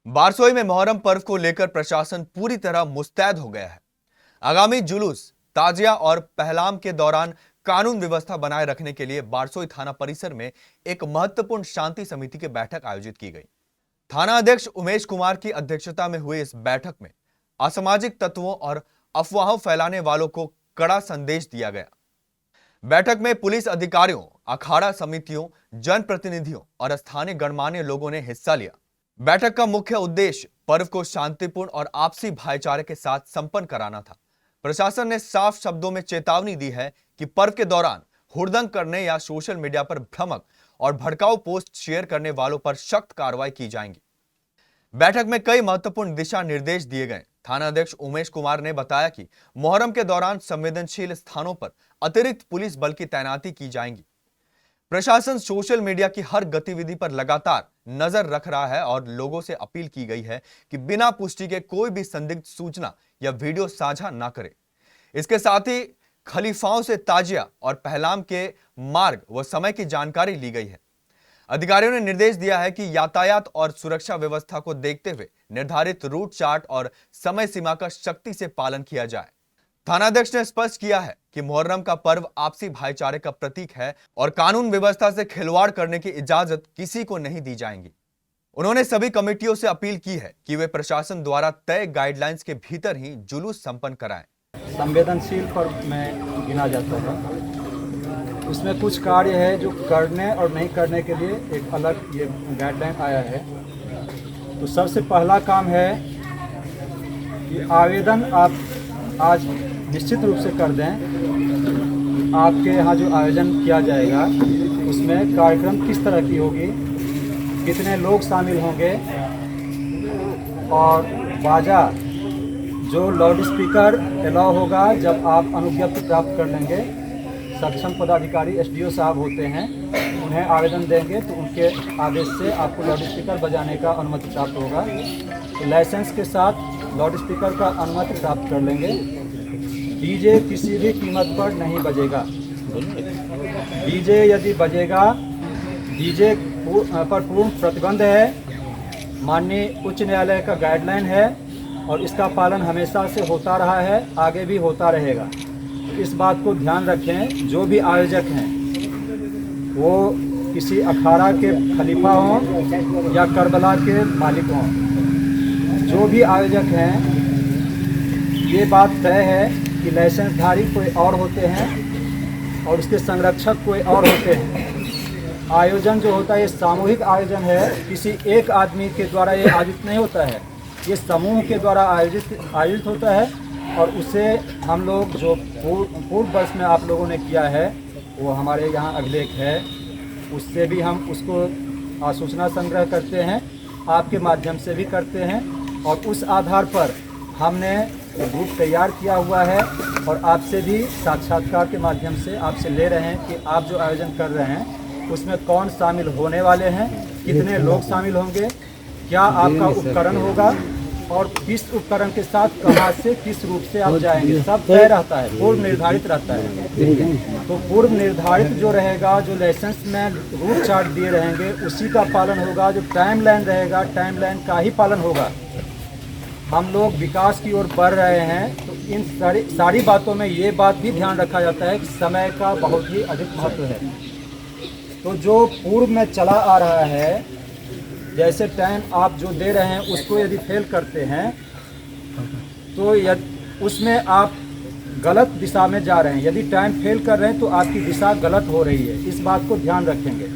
बारसोई में मोहर्रम पर्व को लेकर प्रशासन पूरी तरह मुस्तैद हो गया है। आगामी जुलूस, ताजिया और पहलाम के दौरान कानून व्यवस्था बनाए रखने के लिए बारसोई थाना परिसर में एक महत्वपूर्ण शांति समिति की बैठक आयोजित की गई। थाना अध्यक्ष उमेश कुमार की अध्यक्षता में हुई इस बैठक में असामाजिक तत्वों और अफवाहों फैलाने वालों को कड़ा संदेश दिया गया। बैठक में पुलिस अधिकारियों, अखाड़ा समितियों, जनप्रतिनिधियों और स्थानीय गणमान्य लोगों ने हिस्सा लिया। बैठक का मुख्य उद्देश्य पर्व को शांतिपूर्ण और आपसी भाईचारे के साथ संपन्न कराना था। प्रशासन ने साफ शब्दों में चेतावनी दी है कि पर्व के दौरान हुड़दंग करने या सोशल मीडिया पर भ्रामक और भड़काऊ पोस्ट शेयर करने वालों पर सख्त कार्रवाई की जाएगी। बैठक में कई महत्वपूर्ण दिशा निर्देश दिए गए। थाना अध्यक्ष उमेश कुमार ने बताया कि मोहर्रम के दौरान संवेदनशील स्थानों पर अतिरिक्त पुलिस बल की तैनाती की जाएगी। प्रशासन सोशल मीडिया की हर गतिविधि पर लगातार नजर रख रहा है और लोगों से अपील की गई है कि बिना पुष्टि के कोई भी संदिग्ध सूचना या वीडियो साझा ना करे। इसके साथ ही खलीफाओं से ताजिया और पहलाम के मार्ग व समय की जानकारी ली गई है। अधिकारियों ने निर्देश दिया है कि यातायात और सुरक्षा व्यवस्था को देखते हुए निर्धारित रूट चार्ट और समय सीमा का सख्ती से पालन किया जाए। थानाध्यक्ष ने स्पष्ट किया है कि मुहर्रम का पर्व आपसी भाईचारे का प्रतीक है और कानून व्यवस्था से खिलवाड़ करने की इजाजत किसी को नहीं दी जाएगी। उन्होंने सभी कमेटियों से अपील की है कि वे प्रशासन द्वारा तय गाइडलाइंस के भीतर ही जुलूस संपन्न कराएं। संवेदनशील पर्व में गिना जाता है। उसमें कुछ कार्य है जो करने और नहीं करने के लिए एक अलग ये गाइडलाइन आया है। तो सबसे पहला काम है कि आवेदन आप आज निश्चित रूप से कर दें। आपके यहाँ जो आयोजन किया जाएगा उसमें कार्यक्रम किस तरह की होगी, कितने लोग शामिल होंगे और बाजा जो लाउड स्पीकर अलाउ होगा जब आप अनुज्ञप्ति प्राप्त कर लेंगे। सक्षम पदाधिकारी एसडीओ साहब होते हैं, उन्हें आवेदन देंगे तो उनके आदेश से आपको लाउड स्पीकर बजाने का अनुमति प्राप्त होगा। तो लाइसेंस के साथ लाउड स्पीकर का अनुमति प्राप्त कर लेंगे। डीजे किसी भी कीमत पर नहीं बजेगा। डीजे यदि बजेगा, डीजे पर पूर्ण प्रतिबंध है। माननीय उच्च न्यायालय का गाइडलाइन है और इसका पालन हमेशा से होता रहा है, आगे भी होता रहेगा। इस बात को ध्यान रखें। जो भी आयोजक हैं वो किसी अखाड़ा के खलीफा हों या करबला के मालिक हों, जो भी आयोजक हैं ये बात तय है कि लाइसेंसधारी कोई और होते हैं और उसके संरक्षक कोई और होते हैं। आयोजन जो होता है ये सामूहिक आयोजन है, किसी एक आदमी के द्वारा ये आयोजित नहीं होता है, ये समूह के द्वारा आयोजित होता है। और उसे हम लोग जो पूर्व वर्ष में आप लोगों ने किया है वो हमारे यहाँ अभिलेख है, उससे भी हम उसको सूचना संग्रह करते हैं, आपके माध्यम से भी करते हैं। और उस आधार पर हमने ग्रुप तैयार किया हुआ है और आपसे भी साक्षात्कार के माध्यम से आपसे ले रहे हैं कि आप जो आयोजन कर रहे हैं उसमें कौन शामिल होने वाले हैं, कितने लोग शामिल होंगे, क्या आपका उपकरण होगा और किस उपकरण के साथ कहाँ से किस रूप से आप जाएंगे, सब तय रहता है, पूर्व निर्धारित रहता है। तो पूर्व निर्धारित जो रहेगा, जो लाइसेंस में रूट चार्ट दिए रहेंगे उसी का पालन होगा। जो टाइम लाइन रहेगा, टाइम लाइन का ही पालन होगा। हम लोग विकास की ओर बढ़ रहे हैं तो इन सारी बातों में ये बात भी ध्यान रखा जाता है कि समय का बहुत ही अधिक महत्व है। तो जो पूर्व में चला आ रहा है, जैसे टाइम आप जो दे रहे हैं उसको यदि फेल करते हैं तो उसमें आप गलत दिशा में जा रहे हैं। यदि टाइम फेल कर रहे हैं तो आपकी दिशा गलत हो रही है। इस बात को ध्यान रखेंगे।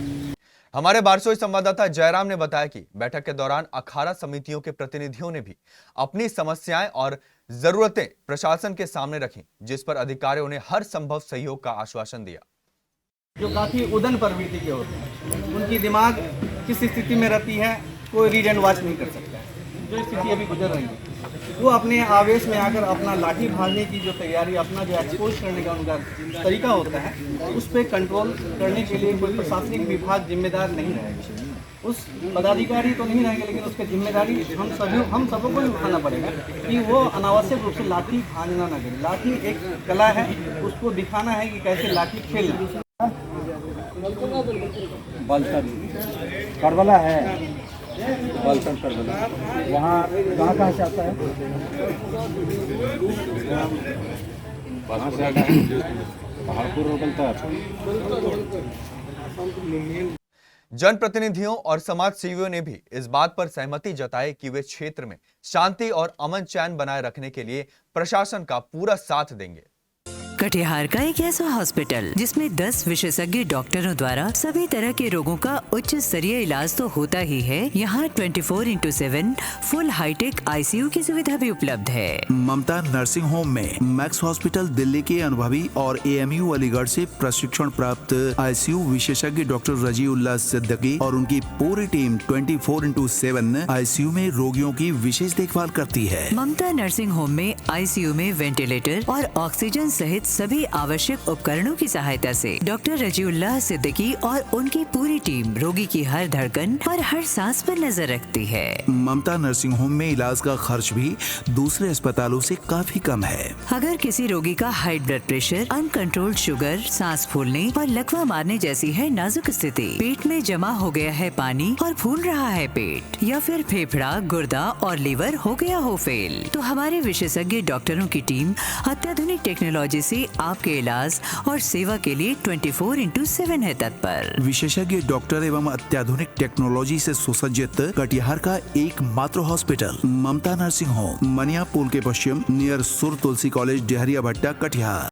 हमारे बारसोई संवाददाता जयराम ने बताया कि बैठक के दौरान अखाड़ा समितियों के प्रतिनिधियों ने भी अपनी समस्याएं और जरूरतें प्रशासन के सामने रखी, जिस पर अधिकारियों ने हर संभव सहयोग का आश्वासन दिया। जो काफ़ी उदन प्रवृत्ति के होते हैं, उनकी दिमाग किस स्थिति में रहती है कोई रीड एंड वॉच नहीं कर सकता है। जो स्थिति अभी गुजर रही है वो अपने आवेश में आकर अपना लाठी भागने की जो तैयारी, अपना जो एक्सपोज करने का उनका तरीका होता है, उस पर कंट्रोल करने के लिए कोई प्रशासनिक विभाग जिम्मेदार नहीं रहेगा। उस पदाधिकारी तो नहीं रहेंगे, लेकिन उसकी जिम्मेदारी हम सबको ही उठाना पड़ेगा कि वो अनावश्यक रूप से लाठी भागना ना करें। लाठी एक कला है, उसको दिखाना है कि कैसे लाठी खेलना। करबला है वहाँ कहाँ से आता है? वहाँ से आता है पहाड़पुर रोकलता है। जनप्रतिनिधियों और समाज सेवियों ने भी इस बात पर सहमति जताई कि वे क्षेत्र में शांति और अमन चैन बनाए रखने के लिए प्रशासन का पूरा साथ देंगे। कटिहार का एक ऐसा हॉस्पिटल जिसमें 10 विशेषज्ञ डॉक्टरों द्वारा सभी तरह के रोगों का उच्च स्तरीय इलाज तो होता ही है, यहाँ 24/7 फुल हाईटेक ICU की सुविधा भी उपलब्ध है। ममता नर्सिंग होम में मैक्स हॉस्पिटल दिल्ली के अनुभवी और AMU अलीगढ़ से प्रशिक्षण प्राप्त ICU विशेषज्ञ डॉक्टर रजीउल्लाह सिद्दीकी और उनकी पूरी टीम 24/7 ICU में रोगियों की विशेष देखभाल करती है। ममता नर्सिंग होम में ICU में वेंटिलेटर और ऑक्सीजन सहित सभी आवश्यक उपकरणों की सहायता से डॉक्टर रजीउल्लाह सिद्दीकी और उनकी पूरी टीम रोगी की हर धड़कन और हर सांस पर नजर रखती है। ममता नर्सिंग होम में इलाज का खर्च भी दूसरे अस्पतालों से काफी कम है। अगर किसी रोगी का high blood pressure, uncontrolled sugar, सांस फूलने और लकवा मारने जैसी है नाजुक स्थिति, पेट में जमा हो गया है पानी और फूल रहा है पेट, या फिर फेफड़ा, गुर्दा और लीवर हो गया हो फेल, तो हमारे विशेषज्ञ डॉक्टरों की टीम अत्याधुनिक टेक्नोलॉजी से आपके इलाज और सेवा के लिए 24/7 है तत्पर। विशेषज्ञ डॉक्टर एवं अत्याधुनिक टेक्नोलॉजी से सुसज्जित कटिहार का एकमात्र हॉस्पिटल ममता नर्सिंग होम, मनिया पुल के पश्चिम नियर सुर तुलसी कॉलेज, डेहरिया भट्टा, कटिहार।